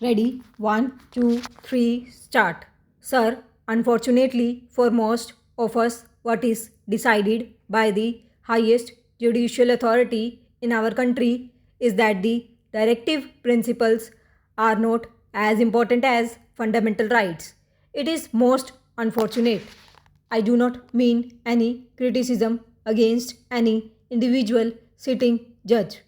Ready? 1, 2, 3, start. Sir, unfortunately for most of us, what is decided by the highest judicial authority in our country is that the directive principles are not as important as fundamental rights. It is most unfortunate. I do not mean any criticism against any individual sitting judge.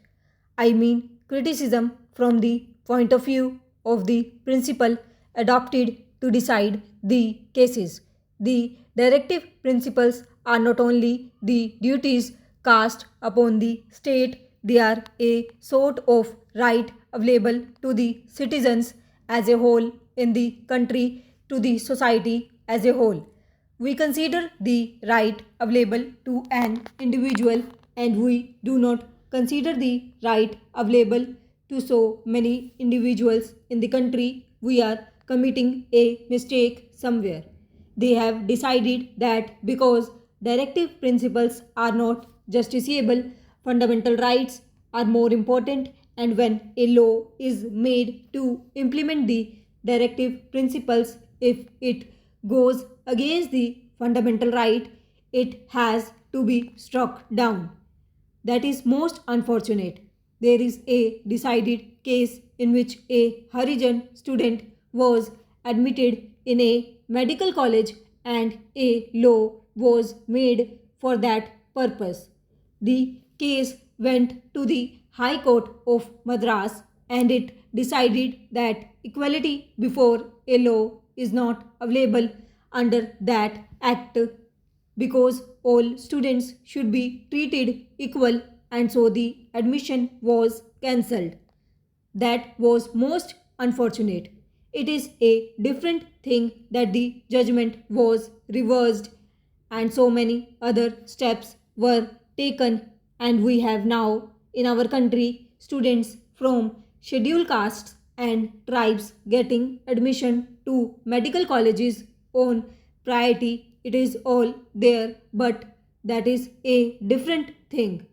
I mean criticism from the point of view of the principle adopted to decide the cases. The directive principles are not only the duties cast upon the state, they are a sort of right available to the citizens as a whole in the country, to the society as a whole. We consider the right available to an individual, and we do not consider the right available to so many individuals in the country. We are committing a mistake somewhere. They have decided that because directive principles are not justiciable, fundamental rights are more important, and when a law is made to implement the directive principles, if it goes against the fundamental right, it has to be struck down. That is most unfortunate. There is a decided case in which a Harijan student was admitted in a medical college and a law was made for that purpose. The case went to the High Court of Madras and it decided that equality before a law is not available under that act because all students should be treated equal, and so the admission was cancelled. That was most unfortunate. It is a different thing that the judgment was reversed and so many other steps were taken, and we have now in our country students from scheduled castes and tribes getting admission to medical colleges on priority. It is all there, but that is a different thing.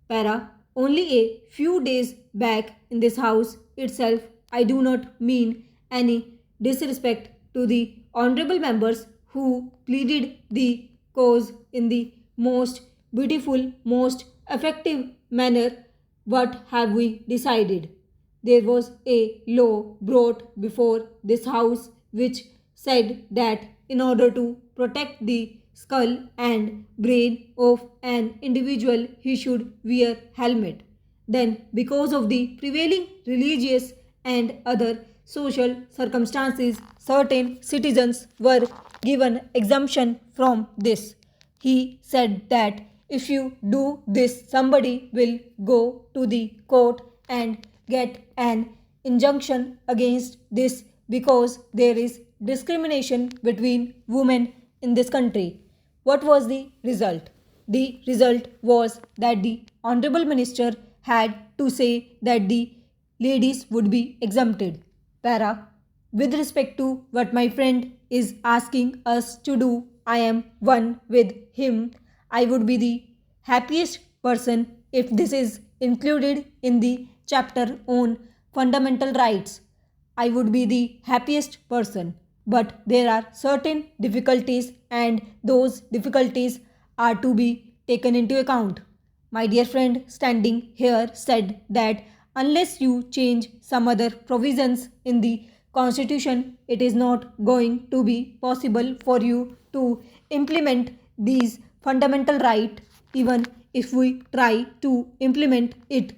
Para, only a few days back in this house itself, I do not mean any disrespect to the honorable members who pleaded the cause in the most beautiful, most effective manner. What have we decided? There was a law brought before this house which said that in order to protect the skull and brain of an individual, he should wear helmet. Then, because of the prevailing religious and other social circumstances, certain citizens were given exemption from this. He said that if you do this, somebody will go to the court and get an injunction against this because there is discrimination between women in this country. What was the result? The result was that the Honorable Minister had to say that the ladies would be exempted. Para, with respect to what my friend is asking us to do, I am one with him. I would be the happiest person if this is included in the chapter on fundamental rights. I would be the happiest person. But there are certain difficulties, and those difficulties are to be taken into account. My dear friend standing here said that unless you change some other provisions in the constitution, it is not going to be possible for you to implement these fundamental rights even if we try to implement it.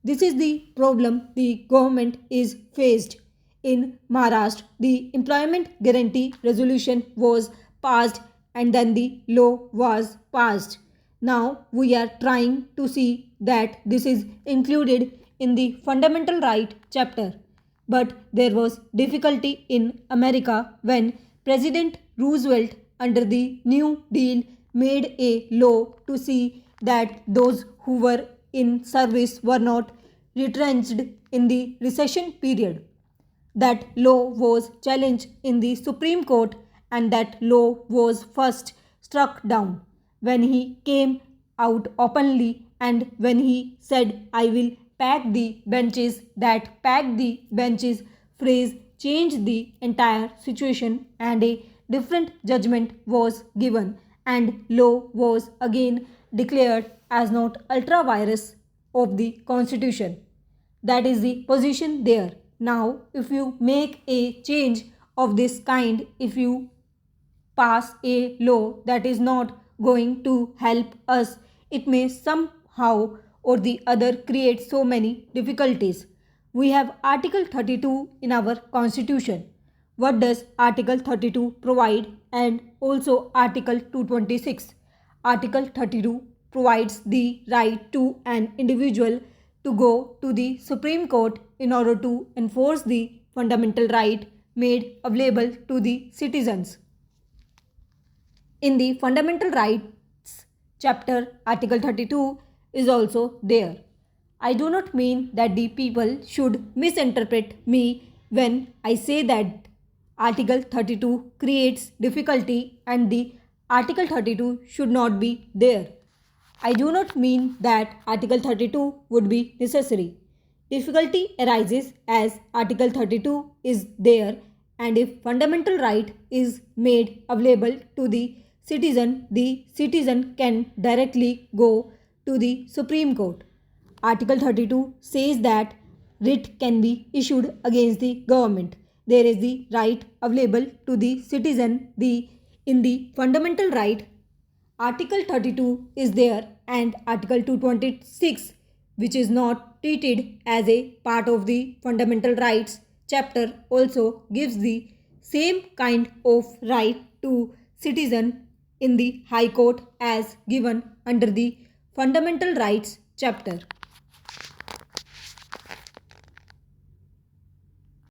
This is the problem the government is faced. In Maharashtra, the employment guarantee resolution was passed and then the law was passed. Now we are trying to see that this is included in the fundamental right chapter. But there was difficulty in America when President Roosevelt, under the New Deal, made a law to see that those who were in service were not retrenched in the recession period. That law was challenged in the Supreme Court, and that law was first struck down when he came out openly and when he said, I will pack the benches, that pack the benches phrase changed the entire situation and a different judgment was given and law was again declared as not ultra virus of the constitution. That is the position there. Now, if you make a change of this kind, if you pass a law that is not going to help us, it may somehow or the other create so many difficulties. We have Article 32 in our constitution. What does Article 32 provide? And also Article 226. Article 32 provides the right to an individual to go to the Supreme Court in order to enforce the fundamental right made available to the citizens. In the Fundamental Rights chapter, Article 32 is also there. I do not mean that the people should misinterpret me when I say that Article 32 creates difficulty and the Article 32 should not be there. I do not mean that Article 32 would be necessary. Difficulty arises as Article 32 is there, and if fundamental right is made available to the citizen can directly go to the Supreme Court. Article 32 says that writ can be issued against the government. There is the right available to the citizen. In the fundamental right, Article 32 is there, and Article 226, which is not treated as a part of the fundamental rights chapter, also gives the same kind of right to citizen in the High Court as given under the fundamental rights chapter.